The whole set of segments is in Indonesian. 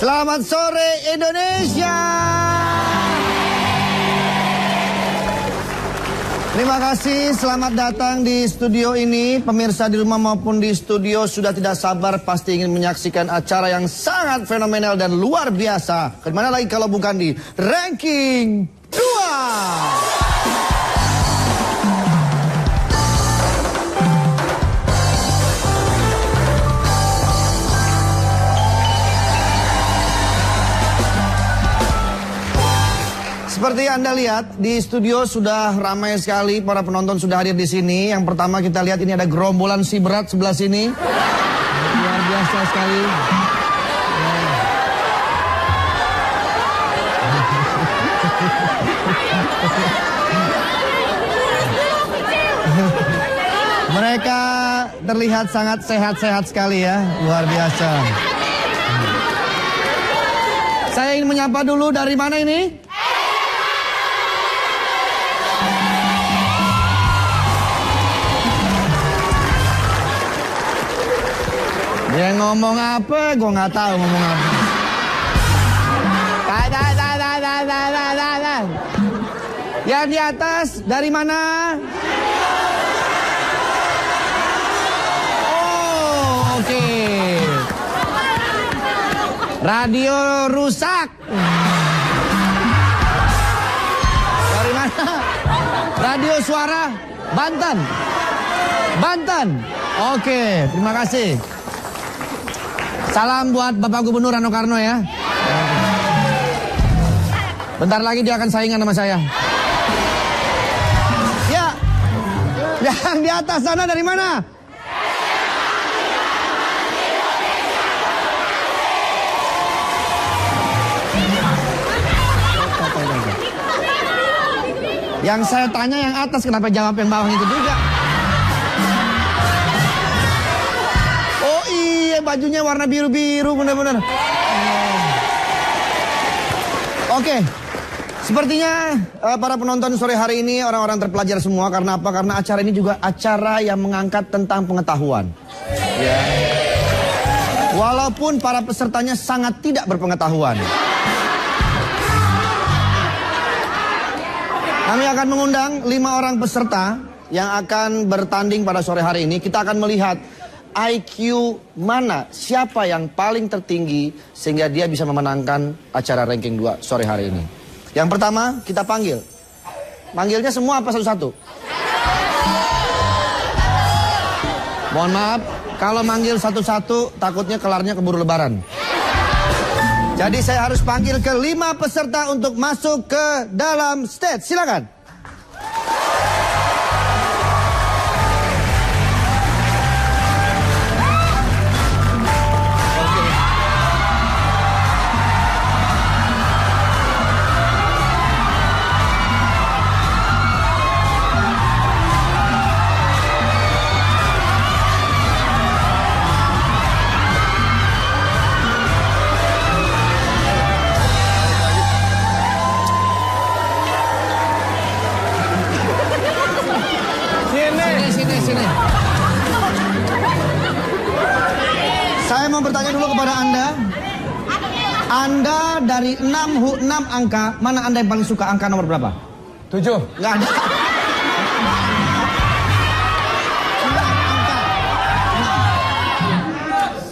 Selamat sore Indonesia. Terima kasih, selamat datang di studio ini. Pemirsa di rumah maupun di studio sudah tidak sabar pasti ingin menyaksikan acara yang sangat fenomenal dan luar biasa. Kemana lagi kalau bukan di Ranking 2. Seperti Anda lihat, di studio sudah ramai sekali, para penonton sudah hadir di sini. Yang pertama kita lihat ini ada gerombolan si berat sebelah sini. Luar biasa sekali. Mereka terlihat sangat sehat-sehat sekali ya, luar biasa. Saya ingin menyapa dulu, dari mana ini? Dia ngomong apa? Gue nggak tahu ngomong apa. Yang di atas dari mana? Oh, oke. Radio rusak. Dari mana? Radio Suara Banten. Banten. Oke, terima kasih. Salam buat Bapak Gubernur Rano Karno ya. Bentar lagi dia akan saingan sama saya. Ya. Yang di atas sana dari mana? Yang saya tanya yang atas, kenapa jawab yang bawah itu juga? Bajunya warna biru-biru benar-benar. Oke. Sepertinya para penonton sore hari ini orang-orang terpelajar semua. Karena apa? Karena acara ini juga acara yang mengangkat tentang pengetahuan. Ya. Walaupun para pesertanya sangat tidak berpengetahuan. Kami akan mengundang 5 orang peserta yang akan bertanding pada sore hari ini. Kita akan melihat IQ mana, siapa yang paling tertinggi sehingga dia bisa memenangkan acara ranking 2 sore hari ini. Yang pertama kita panggil. Manggilnya semua apa satu-satu? Mohon maaf, kalau manggil satu-satu takutnya kelarnya keburu lebaran. Jadi saya harus panggil ke 5 peserta untuk masuk ke dalam stage. Silakan. Saya mau bertanya dulu kepada Anda. Anda dari 6 angka, mana Anda yang paling suka angka nomor berapa? 7. Nggak ada.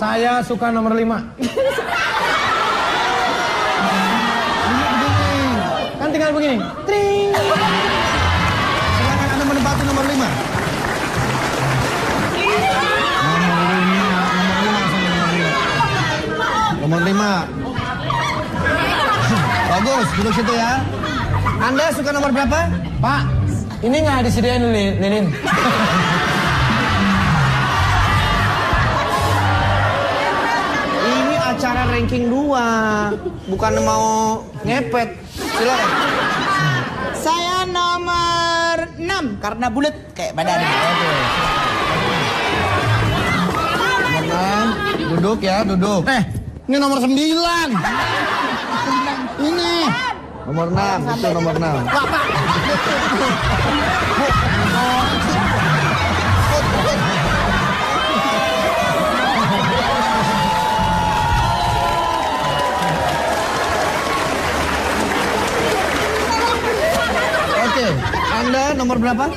Saya suka nomor 5. Kan tinggal begini. Tring. Silakan Anda menempati nomor 5. Nomor 5. Bagus, duduk situ ya. Anda suka nomor berapa? Pak, ini nggak disediain lilin. Ini acara ranking 2, bukan mau ngepet. Silakan. Saya nomor 6 karena bulat kayak badan. Nomor 6, duduk ya, duduk. Ini nomor 9. Ini. Nomor 6, itu nomor 6. Bapak. nomor berapa?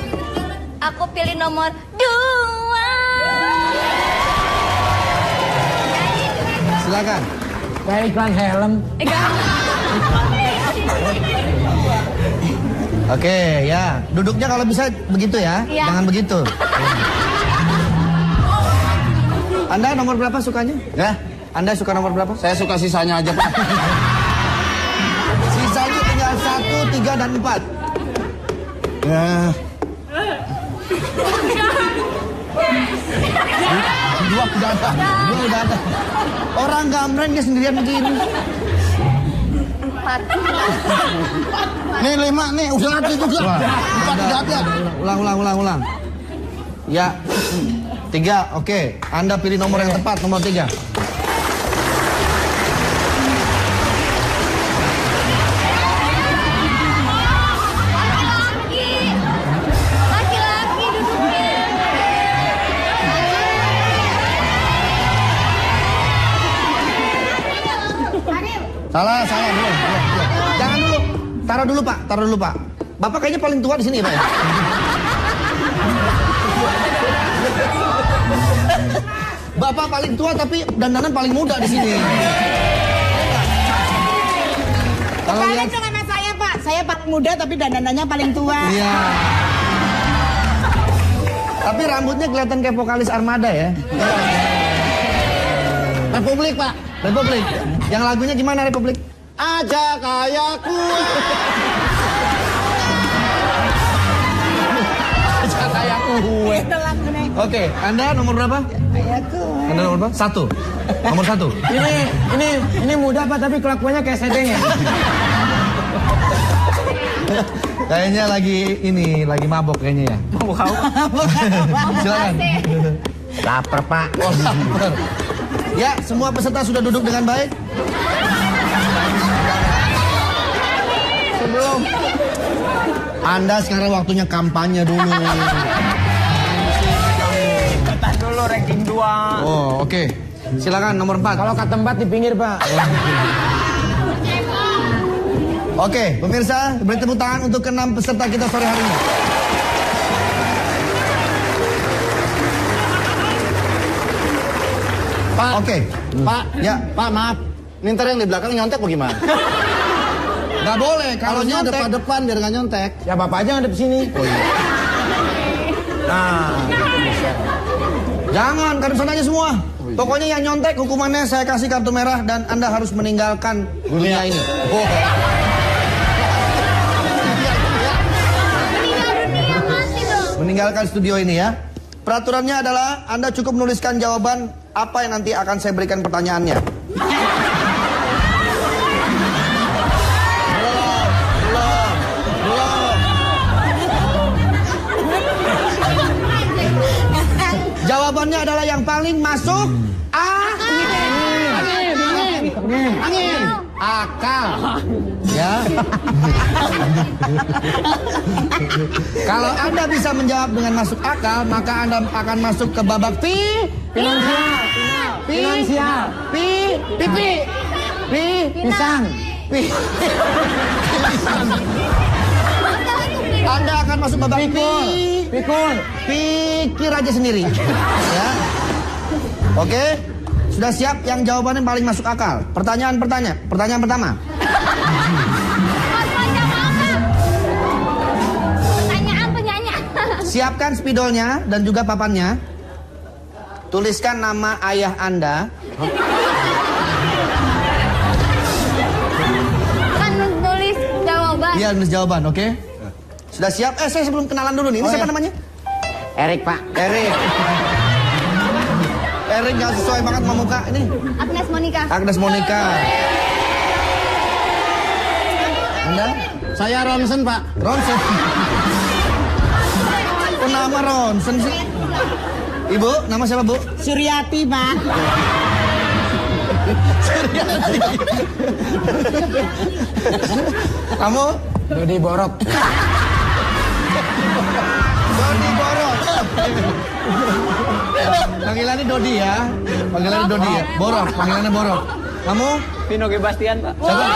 Aku pilih nomor 2. Silakan. Kayak iklan helm. Oke, ya. Duduknya kalau bisa begitu ya. Iya. Jangan begitu. Anda nomor berapa sukanya? Ya, Anda suka nomor berapa? saya suka sisanya aja Pak. Sisanya tinggal 1, 3, dan 4. Ya. Dua udah ada. Dua udah ada. Orang gambreng dia sendirian begini. 4. Nih 5 nih, udah ada juga. 4 udah ada. Ulang. Ya. 3, oke. Anda pilih nomor yang tepat, nomor 3. Laki-laki duduknya. Salah, belum. Jangan dulu. Taruh dulu, Pak. Bapak kayaknya paling tua di sini ya, Pak ya? Bapak paling tua tapi dandanan paling muda di sini. Kalau Kalian lihat, sama saya Pak. Saya paling muda tapi dandanannya paling tua. iya. Tapi rambutnya kelihatan kayak vokalis Armada ya. Republik Pak. Republik. Yang lagunya gimana Republik? Aja kayaku. Aja kayak kue. Itu lagunya. Oke, Anda nomor berapa? Kayaku. Anda nomor berapa? 1. Nomor 1. Ini muda Pak tapi kelakuannya kayak sedeng ya. Kayaknya lagi mabok kayaknya ya. Silakan. Laper Pak. Oh, lapar. Ya, semua peserta sudah duduk dengan baik. Sebelum Anda sekarang waktunya kampanye dulu. Kita dulu ranking 2. Oh, oke. Silakan nomor 4. Kalau ke tempat di pinggir Pak. Oke, pemirsa, beri tepuk tangan untuk ke-6 peserta kita sore hari ini. Pak. Oke. Pak. Ya. Pak maaf. Ini ntar yang di belakang nyontek bagaimana? Nggak boleh kalau Harusnya nyontek. depan biar nggak nyontek. Ya Bapak aja ngadep sini. Oh iya. Nah, jangan, karena sana aja semua. Pokoknya yang nyontek hukumannya saya kasih kartu merah dan Anda harus meninggalkan dunia ini. Oh. Meninggalkan studio ini ya. Peraturannya adalah Anda cukup menuliskan jawaban apa yang nanti akan saya berikan pertanyaannya. Jawabannya adalah yang paling masuk angin. Akal. Ya. Kalau Anda bisa menjawab dengan masuk akal, maka Anda akan masuk ke babak Finansial. pipi. Pisang. Anda akan masuk babak Pikul. pikir aja sendiri. Ya. Oke. Sudah siap yang jawabannya paling masuk akal. Pertanyaan pertama. Pertanyaan penyanyi. Siapkan spidolnya dan juga papannya. Tuliskan nama ayah Anda. Kan nulis jawaban. Iya, nulis jawaban, oke? Sudah siap? Saya sebelum kenalan dulu nih. Ini siapa namanya? Erik Pak. Erik. Erik nggak sesuai banget sama muka ini. Agnes Monica. Agnes Monica. Anda? Saya Ronsen Pak. Ronsen. Kok nama Ronsen sih? Ibu, nama siapa Bu? Suryati Pak. Kamu? Dodi Borok. Dodi Borok. Panggilannya Dodi ya. Panggilannya Dodi ya. Borok, panggilannya Borok. Kamu? Vino Gebastian, Pak. Siapa?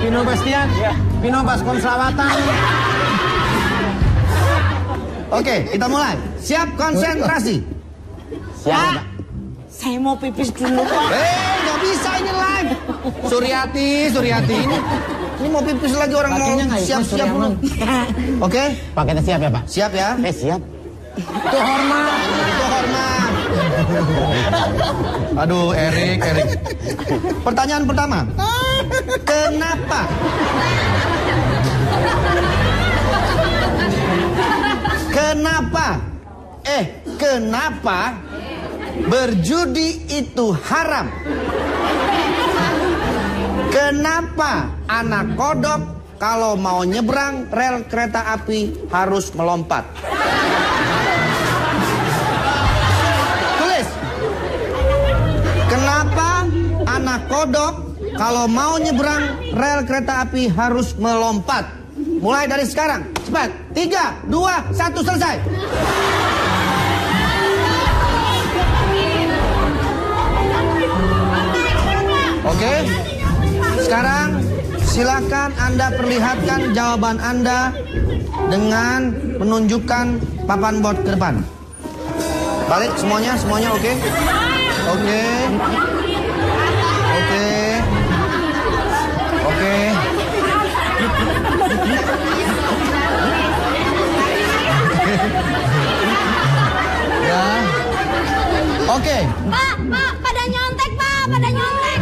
Pino Bastian. Ya. Pino Baskon Selawatan. Oke, kita mulai. Siap, konsentrasi. Pak, saya mau pipis dulu, Pak. Nggak bisa ini live. Suryati, ini mau pipis lagi orang mau Pakinya nggak ikut, siap-siap Suryaman. dulu. Oke, Pak, kita siap ya, Pak? siap ya. Siap. Itu hormat. Itu hormat. Aduh, Erik. Pertanyaan pertama. Kenapa? Kenapa berjudi itu haram? Kenapa anak kodok kalau mau nyebrang rel kereta api harus melompat? Tulis. Kenapa anak kodok kalau mau nyebrang rel kereta api harus melompat? Mulai dari sekarang. Cepat. 3, 2, 1, selesai. Oke. Sekarang silakan Anda perlihatkan jawaban Anda dengan menunjukkan papan board ke depan. Balik semuanya oke? Oke. Ya. Oke. Pak, pada nyontek, Pak, pada nyontek.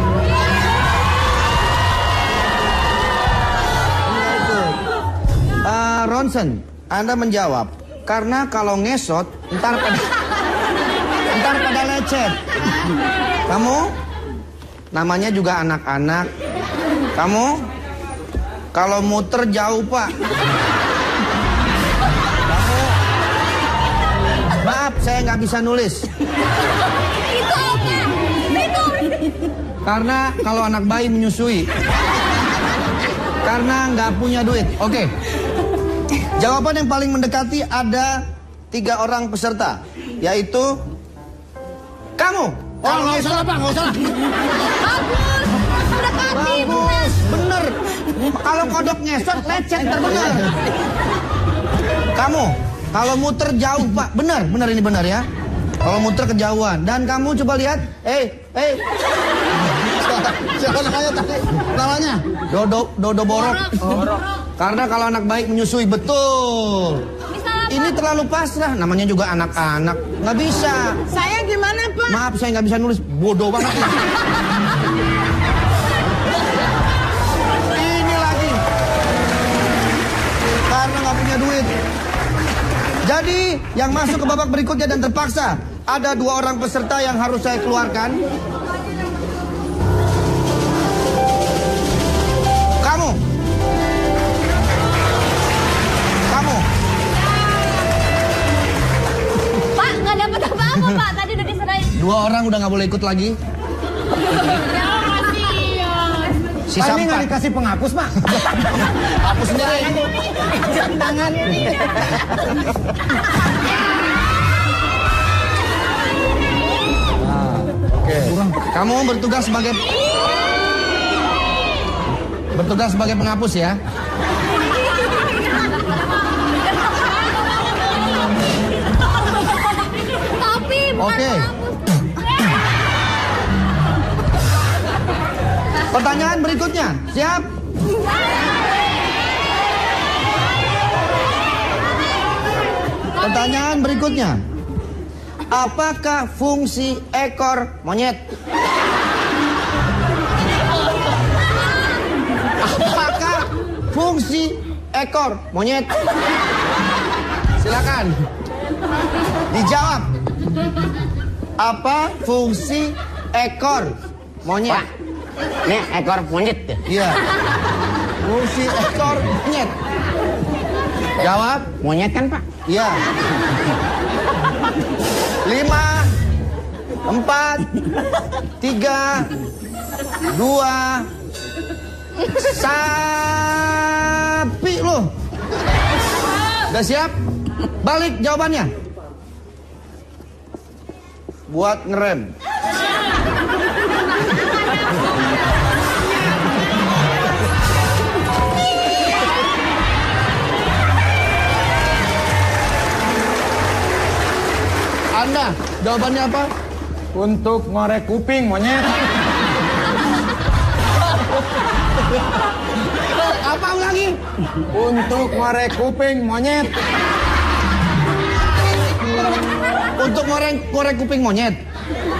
Ronsen, Anda menjawab karena kalau ngesot ntar pada lecet. Kamu namanya juga anak-anak. Kamu kalau muter jauh, Pak. Maaf, saya nggak bisa nulis. Itu apa? Itu. Karena kalau anak bayi menyusui. Karena nggak punya duit. Oke. Jawaban yang paling mendekati ada 3 orang peserta, yaitu kamu. Oh, nggak usah lah, Pak, nggak usah. Bagus. Mendekati, Bagus, bener. Kalau kodok ngesot lecet bener. Kamu, kalau muter jauh, Pak, bener ini bener ya. Kalau muter kejauhan. Dan kamu coba lihat, Siapa namanya tadi? Namanya? Dodo Borok. Karena kalau anak baik menyusui, betul. Ini terlalu pasrah, namanya juga anak-anak. Nggak bisa. Saya gimana, Pak? Maaf, saya nggak bisa nulis. Bodoh banget. Ini lagi. Karena nggak punya duit. Jadi, yang masuk ke babak berikutnya dan terpaksa, ada 2 orang peserta yang harus saya keluarkan. Kamu. Pak, nggak dapat apa-apa, Pak. Tadi udah diserahin. 2 orang udah nggak boleh ikut lagi. Sisa Pak, ini nggak 4. dikasih penghapus, Pak. Hapus sendiri. Jam tangan. Oke. Kamu bertugas sebagai penghapus ya. Tapi bukan Oke. penghapus. Pertanyaan berikutnya. Siap? Pertanyaan berikutnya. Apakah fungsi ekor monyet? Apakah fungsi ekor monyet? Silakan. Dijawab. Apa fungsi ekor monyet? Pak, ini ekor monyet ya? Iya. Fungsi ekor monyet. Jawab. Monyet kan, Pak? Iya. 5, 4, 3, 2, sapi lu. Udah siap? Balik jawabannya. Buat ngerem. Anda, jawabannya apa? Untuk ngorek kuping monyet. Apa lagi? Untuk ngorek kuping monyet. Untuk ngorek kuping monyet.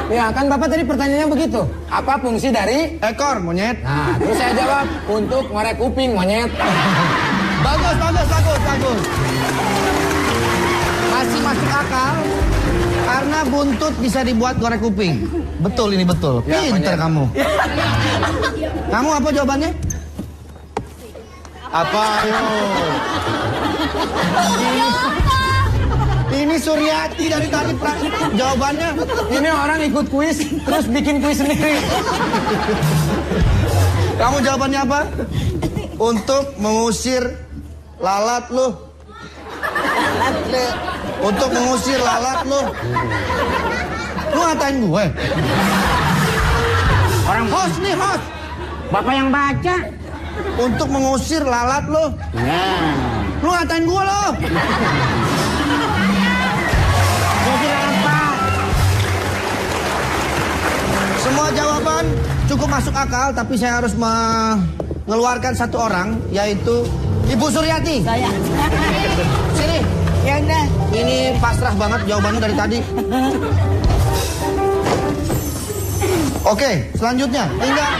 Ya kan Bapak tadi pertanyaannya begitu. Apa fungsi dari? Ekor monyet. Nah, terus saya jawab untuk ngorek kuping monyet. Bagus. Masih masuk akal. Karena buntut bisa dibuat ngorek kuping. Betul ini betul. Ya, Pinter monyet. kamu. Kamu apa jawabannya? Apa? Ayo. Ini Suryati dari tadi jawabannya. Ini orang ikut kuis terus bikin kuis sendiri. Kamu jawabannya apa? Untuk mengusir lalat lu. Untuk mengusir lalat lu. Lu ngatain gue? Orang Host nih, host. Bapak yang baca. Untuk mengusir lalat lu. Lu ngatain gue lo. Semua jawaban cukup masuk akal, tapi saya harus mengeluarkan satu orang, yaitu Ibu Suryati. Saya. Sini. Ya udah. Ini pasrah banget jawabannya dari tadi. Oke, selanjutnya tinggal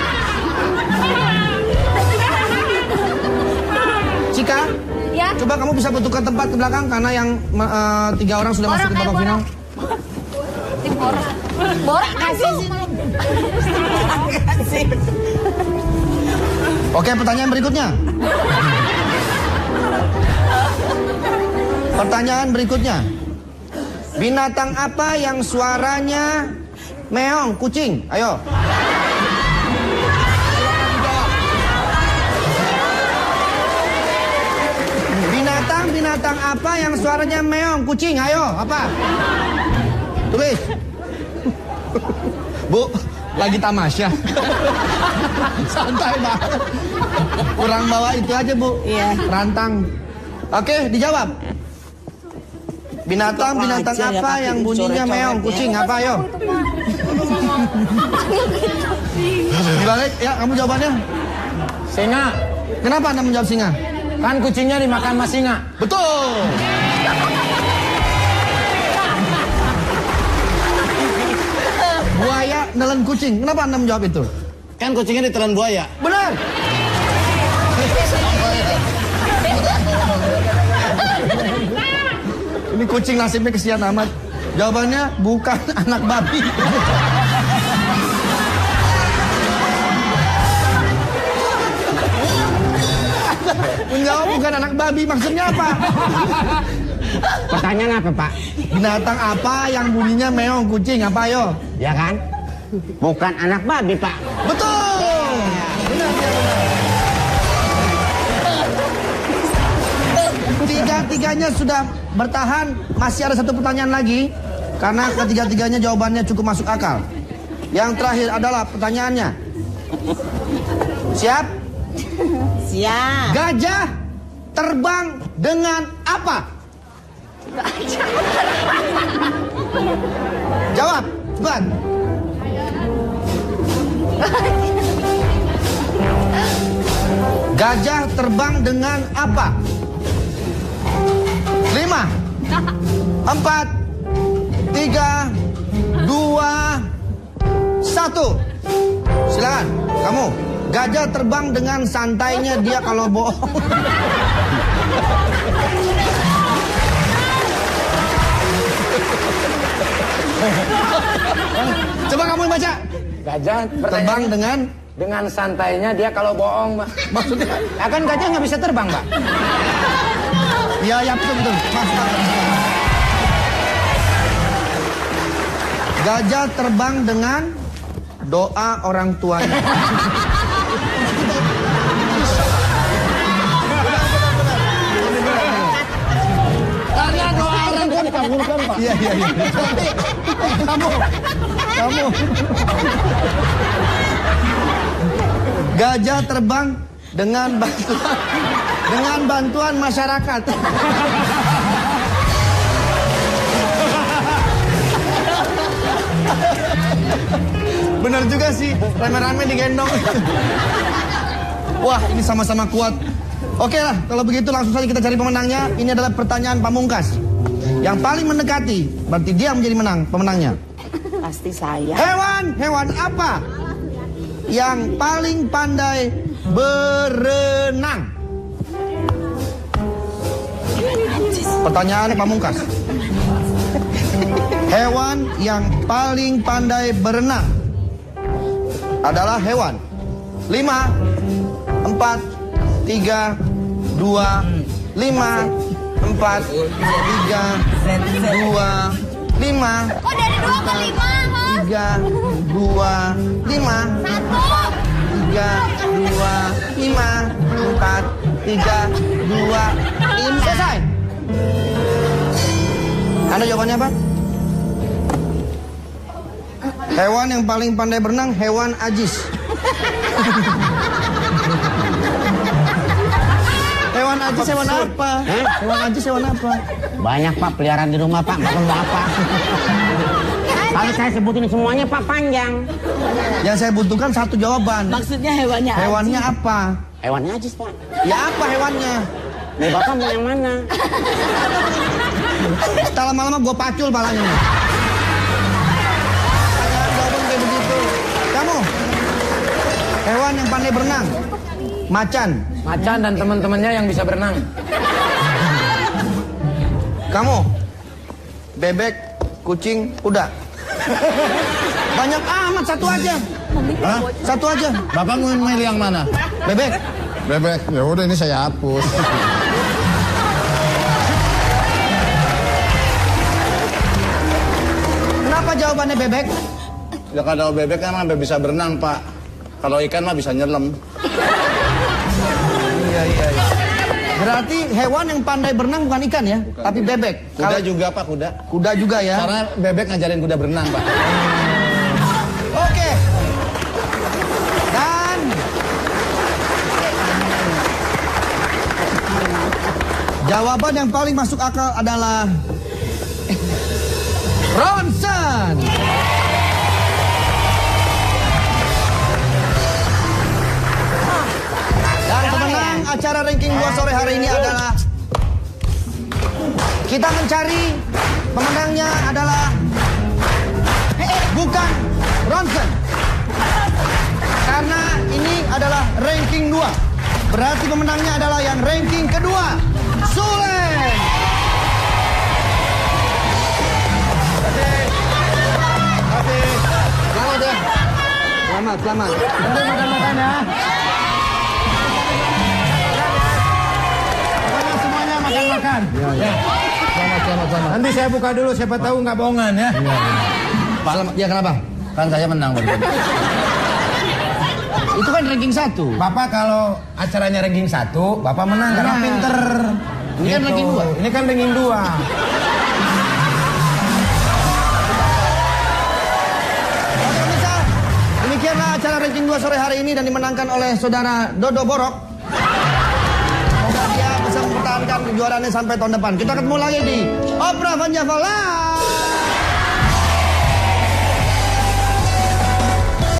Cika. Ya. Coba kamu bisa bentukkan tempat ke belakang karena yang 3 orang sudah masuk ke babak final. Tim Borak. Borak kasih sini. Oke, pertanyaan berikutnya. Pertanyaan berikutnya. Binatang apa yang suaranya meong, kucing? Ayo. Binatang apa yang suaranya meong, kucing? Ayo, apa? Tulis. Bu, lagi tamasya. Santai banget. Kurang bawa itu aja, Bu. Iya. Rantang. Oke, dijawab. Binatang ajar ya, apa kaki yang bunyinya dicoret-coret meong, ya. kucing? Apa, ayo? Dibalik, ya, kamu jawabannya. Singa. Kenapa Anda menjawab singa? Kan kucingnya dimakan sama singa. Betul. Buaya nelen kucing. Kenapa Anda menjawab itu? Kan kucingnya ditelan buaya. Benar. Ini kucing nasibnya kesian amat. Jawabannya bukan anak babi. Menjawab bukan anak babi, maksudnya apa? Pertanyaan apa, Pak? Binatang apa yang bunyinya meong, kucing? Apa, ayo? Ya kan? Bukan anak babi, Pak. Betul. Benar, benar. Tiga-tiganya sudah bertahan. Masih ada satu pertanyaan lagi. Karena ketiga-tiganya jawabannya cukup masuk akal. Yang terakhir adalah pertanyaannya. Siap? Siap. Gajah terbang dengan apa? Jawab, cepat. Gajah terbang dengan apa? 5, 4, 3, 2, 1. Silakan, kamu. Gajah terbang dengan santainya dia kalau bohong. Coba kamu baca. Gajah Terbang dengan santainya dia kalau bohong, Mbak. maksudnya? Ya kan gajah nggak bisa terbang, Mbak. Ya, ya betul. Gajah terbang dengan doa orang tuanya. Karena doa orang tua dikabulkan, Pak. Iya. Kamu. Gajah terbang dengan bantuan masyarakat. Bener juga sih, rame-rame digendong. Wah, ini sama-sama kuat. Oke lah, kalau begitu langsung saja kita cari pemenangnya. Ini adalah pertanyaan pamungkas. Yang paling mendekati, berarti dia menjadi pemenangnya. Pasti saya. Hewan apa yang paling pandai berenang? Pertanyaan pamungkas. Hewan yang paling pandai berenang adalah hewan. 5, 4, 3, 2, 5, 4, 3, 2, 5. Oh, dari 2 ke 5, ha? 3, 2, 5. 3, 2, 5, 4, 3, 2, 5. Selesai. Anda jawabannya apa? Hewan yang paling pandai berenang, hewan ajis. Hewan ajis hewan apa? Hewan ajis hewan apa? Banyak Pak, peliharaan di rumah Pak, nggak perlu apa. Kalau saya sebutin semuanya Pak panjang. Yang saya butuhkan satu jawaban. Maksudnya hewannya Hewannya apa? Hewannya ajis Pak. Ya apa hewannya? Nih Bapak mau yang mana? Setelah lama-lama gue pacul palanya. Jawaban kayak begitu. Kamu? Hewan yang pandai berenang? Macan. Macan dan teman-temannya yang bisa berenang. Kamu? Bebek, kucing, kuda. Banyak amat, satu aja. Hah? Satu aja. Bapak mau milih yang mana? Bebek. Bebek. Ya udah ini saya hapus. Kenapa jawabannya bebek? Ya kalau bebek kan mah bisa berenang, Pak. Kalau ikan mah bisa nyelam. Iya. Berarti hewan yang pandai berenang bukan ikan ya, tapi bebek. Kuda juga, Pak, kuda. Kuda juga ya. Karena bebek ngajarin kuda berenang, Pak. Oke. Dan jawaban yang paling masuk akal adalah Ronsen. Dan pemenang acara ranking 2 sore hari ini adalah, kita mencari pemenangnya adalah bukan Ronsen. Karena ini adalah ranking 2. Berarti pemenangnya adalah yang ranking kedua, Sule. Selamat ya. Selamat. Nanti makan-makan ya. Pokoknya semuanya makan-makan. Ya. Selamat. Nanti saya buka dulu, siapa tahu nggak bohongan ya. Selamat. Ya kenapa? Kan saya menang, Pak. Itu kan ranking 1. Bapak kalau acaranya ranking 1, Bapak menang karena pinter. Ini kan ranking 2. Ini kan ranking 2. Oke pemirsa, demikianlah acara ranking 2 sore hari ini dan dimenangkan oleh saudara Dodo Borok. Semoga dia bisa mempertahankan kejuaraannya sampai tahun depan. Kita ketemu lagi di Opera Van Java Live.